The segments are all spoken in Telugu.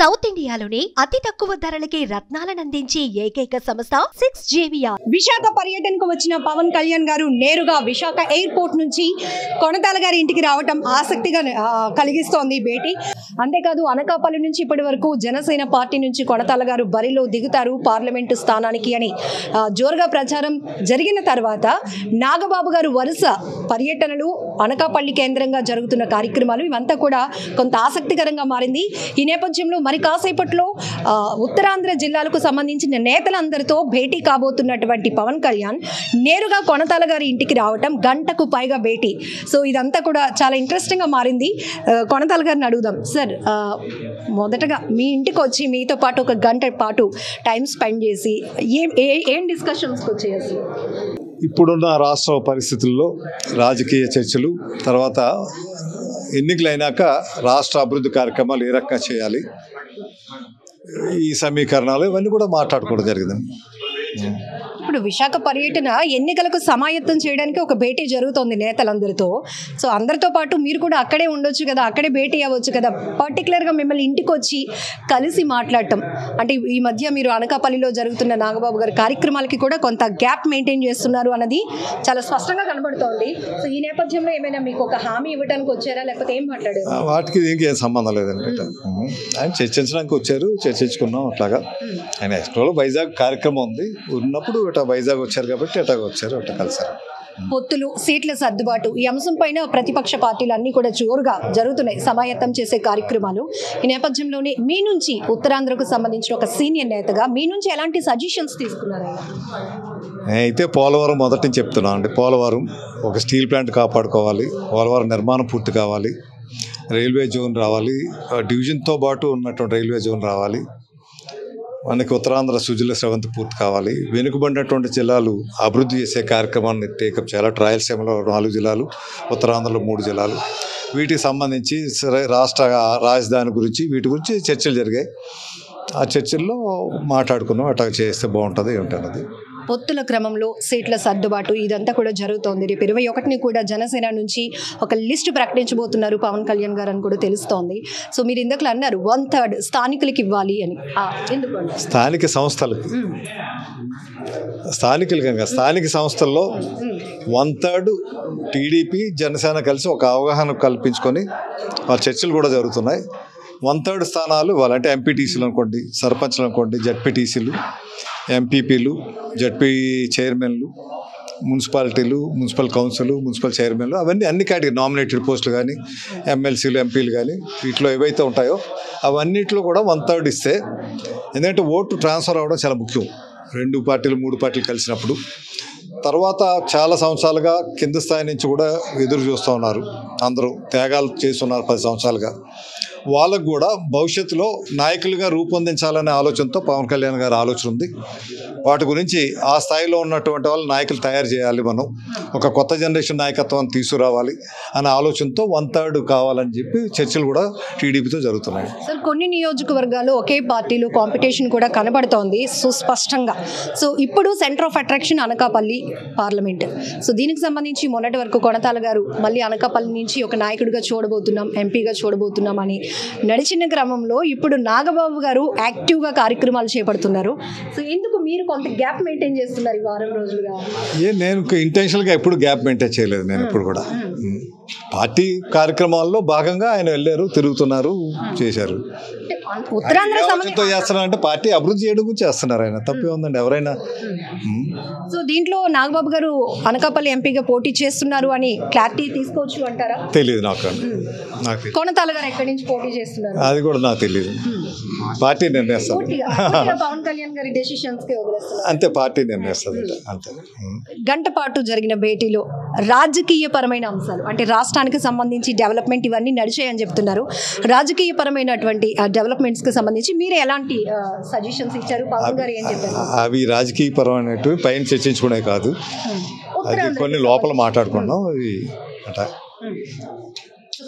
సౌత్ ఇండియాలోనే అతి తక్కువ ధరలకే రత్నాలను అందించే ఏకైక సంస్థ 6JVR. విశాఖ పర్యటనకు వచ్చిన పవన్ కళ్యాణ్ గారు నేరుగా విశాఖ ఎయిర్పోర్ట్ నుంచి కొనతాల గారి ఇంటికి రావటం ఆసక్తిగా కలిగిస్తోంది భేటీ. అంతేకాదు అనకాపల్లి నుంచి ఇప్పటి వరకు జనసేన పార్టీ నుంచి కొనతాల గారు బరిలో దిగుతారు పార్లమెంటు స్థానానికి అని జోరుగా ప్రచారం జరిగిన తర్వాత నాగబాబు గారు వరుస పర్యటనలు, అనకాపల్లి కేంద్రంగా జరుగుతున్న కార్యక్రమాలు ఇవంతా కూడా కొంత ఆసక్తికరంగా మారింది. ఈ నేపథ్యంలో మరి కాసేపట్లో ఉత్తరాంధ్ర జిల్లాలకు సంబంధించిన నేతలందరితో భేటీ కాబోతున్నటువంటి పవన్ కళ్యాణ్ నేరుగా కొనతాల గారి ఇంటికి రావటం, గంటకు పైగా భేటీ. సో ఇదంతా కూడా చాలా ఇంట్రెస్టింగ్గా మారింది. కొనతాల గారిని అడుగుదాం. సార్, మొదటగా మీ ఇంటికి వచ్చి మీతో పాటు ఒక గంట పాటు టైం స్పెండ్ చేసి ఏం డిస్కషన్స్కి వచ్చాయి అసలు? ఇప్పుడున్న రాష్ట్ర పరిస్థితుల్లో రాజకీయ చర్చలు, తర్వాత ఎన్నికలైనాక రాష్ట్ర అభివృద్ధి కార్యక్రమాలు ఏ రకంగా చేయాలి, ఈ సమీకరణాలు ఇవన్నీ కూడా మాట్లాడుకోవడం జరిగింది. ఇప్పుడు విశాఖ పర్యటన ఎన్నికలకు సమాయత్తం చేయడానికి ఒక భేటీ జరుగుతోంది నేతలందరితో. సో అందరితో పాటు మీరు కూడా అక్కడే ఉండొచ్చు కదా, అక్కడే భేటీ అవ్వచ్చు కదా. పర్టికులర్గా మిమ్మల్ని ఇంటికి వచ్చి కలిసి మాట్లాడటం అంటే, ఈ మధ్య మీరు అనకాపల్లిలో జరుగుతున్న నాగబాబు గారి కార్యక్రమాలకి కూడా కొంత గ్యాప్ మెయింటైన్ చేస్తున్నారు అన్నది చాలా స్పష్టంగా కనబడుతోంది. సో ఈ నేపథ్యంలో ఏమైనా మీకు ఒక హామీ ఇవ్వడానికి వచ్చారా, లేకపోతే ఏం మాట్లాడారు? వాటికి దీనికి ఏం సంబంధం లేదండి. ఆయన చర్చించడానికి వచ్చారు, చర్చించుకున్నాం. అట్లాగా ఆయన ఎక్స్ట్రోలో వైజాగ్ కార్యక్రమం ఉంది, ఉన్నప్పుడు ఇట్లా వైజాగ్ వచ్చారు కాబట్టి ఇట్లా వచ్చారు, ఇట్లా కలిసారు. పొత్తులు, సీట్ల సర్దుబాటు, ఈ అంశం పైన ప్రతిపక్ష పార్టీలు అన్నీ కూడా జోరుగా జరుగుతున్నాయి, సమాయత్తం చేసే కార్యక్రమాలు. ఈ నేపథ్యంలోనే మీ నుంచి ఉత్తరాంధ్రకు సంబంధించిన ఒక సీనియర్ నేతగా మీ నుంచి ఎలాంటి సజెషన్స్ తీసుకున్నారు? అయితే పోలవరం మొదటి నుంచి చెప్తున్నాను అండి. పోలవరం ఒక స్టీల్ ప్లాంట్ కాపాడుకోవాలి, పోలవరం నిర్మాణం పూర్తి కావాలి, రైల్వే జోన్ రావాలి, డివిజన్తో పాటు ఉన్నటువంటి రైల్వే జోన్ రావాలి, మనకి ఉత్తరాంధ్ర సుజల స్రవంతి పూర్తి కావాలి, వెనుకబడినటువంటి జిల్లాలు అభివృద్ధి చేసే కార్యక్రమాన్ని టేకప్ చేయాలి. రాయలసీమలో 4 జిల్లాలు, ఉత్తరాంధ్రలో 3 జిల్లాలు, వీటికి సంబంధించి రాష్ట్ర రాజధాని గురించి వీటి గురించి చర్చలు జరిగాయి. ఆ చర్చల్లో మాట్లాడుకున్నాం, అట్లా చేస్తే బాగుంటుంది ఏమిటన్నది. పొత్తుల క్రమంలో సీట్ల సర్దుబాటు ఇదంతా కూడా జరుగుతోంది. రేపు 21ని కూడా జనసేన నుంచి ఒక లిస్ట్ ప్రకటించబోతున్నారు పవన్ కళ్యాణ్ గారు అని కూడా తెలుస్తోంది. సో మీరు ఇందులో అన్నారు 1/3 స్థానికులకి ఇవ్వాలి అని. ఎందుకు? స్థానిక సంస్థలకు, స్థానిక సంస్థల్లో 1/3 టీడీపీ జనసేన కలిసి ఒక అవగాహన కల్పించుకొని వాళ్ళ చర్చలు కూడా జరుగుతున్నాయి. 1/3 స్థానాలు ఇవ్వాలంటే ఎంపీటీసీలు అనుకోండి, సర్పంచ్లు అనుకోండి, జడ్పీటీసీలు, ఎంపీపీలు, జడ్పీ చైర్మన్లు, మున్సిపాలిటీలు, మున్సిపల్ కౌన్సిల్, మున్సిపల్ చైర్మన్లు, అవన్నీ అన్ని కేటగిరీ నామినేటెడ్ పోస్టులు కానీ, ఎమ్మెల్సీలు, ఎంపీలు కానీ, వీటిలో ఏవైతే ఉంటాయో అవన్నిటిలో కూడా 1/3 ఇస్తే, ఎందుకంటే ఓటు ట్రాన్స్ఫర్ అవ్వడం చాలా ముఖ్యం. 2 పార్టీలు 3 పార్టీలు కలిసినప్పుడు. తర్వాత చాలా సంవత్సరాలుగా కింద స్థాయి నుంచి కూడా ఎదురు చూస్తూ ఉన్నారు, అందరూ త్యాగాలు చేస్తున్నారు 10 సంవత్సరాలుగా. వాళ్ళకు కూడా భవిష్యత్తులో నాయకులుగా రూపొందించాలనే ఆలోచనతో పవన్ కళ్యాణ్ గారి ఆలోచన ఉంది. వాటి గురించి ఆ స్థాయిలో ఉన్నటువంటి వాళ్ళు నాయకులు తయారు చేయాలి, మనం ఒక కొత్త జనరేషన్ నాయకత్వాన్ని తీసుకురావాలి అనే ఆలోచనతో 1/3 కావాలని చెప్పి చర్చలు కూడా టీడీపీతో జరుగుతున్నాయి. సార్, కొన్ని నియోజకవర్గాలు ఒకే పార్టీలో కాంపిటీషన్ కూడా కనబడుతోంది సుస్పష్టంగా. సో ఇప్పుడు centre of attraction Anakapalli parliament. So దీనికి సంబంధించి మొన్నటి వరకు కొనతాల గారు మళ్ళీ అనకాపల్లి నుంచి ఒక నాయకుడిగా చూడబోతున్నాం, ఎంపీగా చూడబోతున్నాం అని నడిచిన క్రమంలో ఇప్పుడు నాగబాబు గారు యాక్టివ్గా కార్యక్రమాలు చేపడుతున్నారు. సో ఎందుకు మీరు కొంత గ్యాప్ మెయింటైన్ చేస్తున్నారు ఈ వారం రోజులుగా? నేను ఇంటెన్షనల్గా ఎప్పుడు గ్యాప్ మెయింటైన్ చేయలేదు. నేను ఎప్పుడు కూడా పార్టీ కార్యక్రమాల్లో భాగంగా ఆయన వెళ్ళారు, తిరుగుతున్నారు, చేశారు. ఉత్తరాంధ్రతో చేస్తున్నారంటే పార్టీ అభివృద్ధి చేయడం గురించి చేస్తున్నారు. ఆయన తప్పే ఉందండి ఎవరైనా. సో దీంట్లో నాగబాబు గారు అనకాపల్లి ఎంపీగా పోటీ చేస్తున్నారు అని క్లారిటీ తీసుకోవచ్చు అంటారా? తెలియదు నాకు. కొనతాల గారు ఎక్కడి నుంచి పోటీ చేస్తున్నారు అది కూడా నాకు తెలియదు. పార్టీ నిర్ణయిస్తారు, పవన్ కళ్యాణ్ గారి డెసిషన్స్ కి వదిలేస్తున్నారు అంతే. పార్టీ నిర్ణయిస్తుంది అంతే. గంట పాటు జరిగిన భేటీలో రాజకీయపరమైన అంశాలు అంటే రాష్ట్రానికి సంబంధించి డెవలప్మెంట్ ఇవన్నీ నడిచాయని చెప్తున్నారు. రాజకీయపరమైనటువంటి డెవలప్మెంట్స్ కి సంబంధించి మీరు ఎలాంటి సజెషన్స్ ఇచ్చారు? పవన్ గారు ఏం చెప్పారు? అవి రాజకీయపరమైనవి పైన చర్చించుకునే కాదు, అది కొన్ని లోపల మాట్లాడుకున్నాం. అవి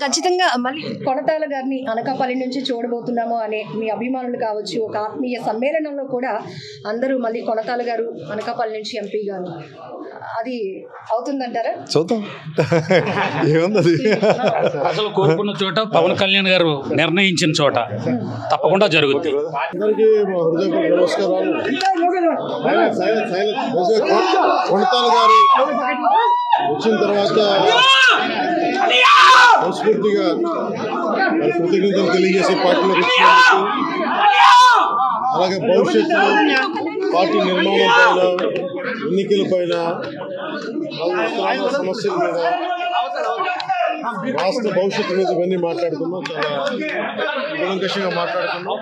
ఖచ్చితంగా మళ్ళీ కొనతాల గారిని అనకాపల్లి నుంచి చూడబోతున్నాము అనే మీ అభిమానులు కావచ్చు, ఒక ఆత్మీయ సమ్మేళనంలో కూడా అందరూ మళ్ళీ కొనతాల గారు అనకాపల్లి నుంచి ఎంపీ గారు అది అవుతుందంటారా? చూద్దాం ఏముంది అది. ప్రజలు కోరుకున్న చోట పవన్ కళ్యాణ్ గారు నిర్ణయించిన చోట తప్పకుండా జరుగుతుంది. అందరికీ మా హృదయపూర్వక నమస్కారాలు. కొనతాల గారు వచ్చిన తర్వాత మనస్ఫూర్తిగా కృతజ్ఞతలు తెలియజేసే పార్టీలోకి వచ్చినందుకు, అలాగే భవిష్యత్తులో పార్టీ నిర్మాణం పైన, ఎన్నికల పైన, సమస్యల మీద, రాష్ట్ర భవిష్యత్తు మీద ఇవన్నీ మాట్లాడుకున్నాం. చాలా కూలంకషంగా మాట్లాడుకున్నాం.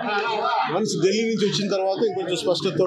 మనసు ఢిల్లీ నుంచి వచ్చిన తర్వాత ఇంకొంచెం స్పష్టతతో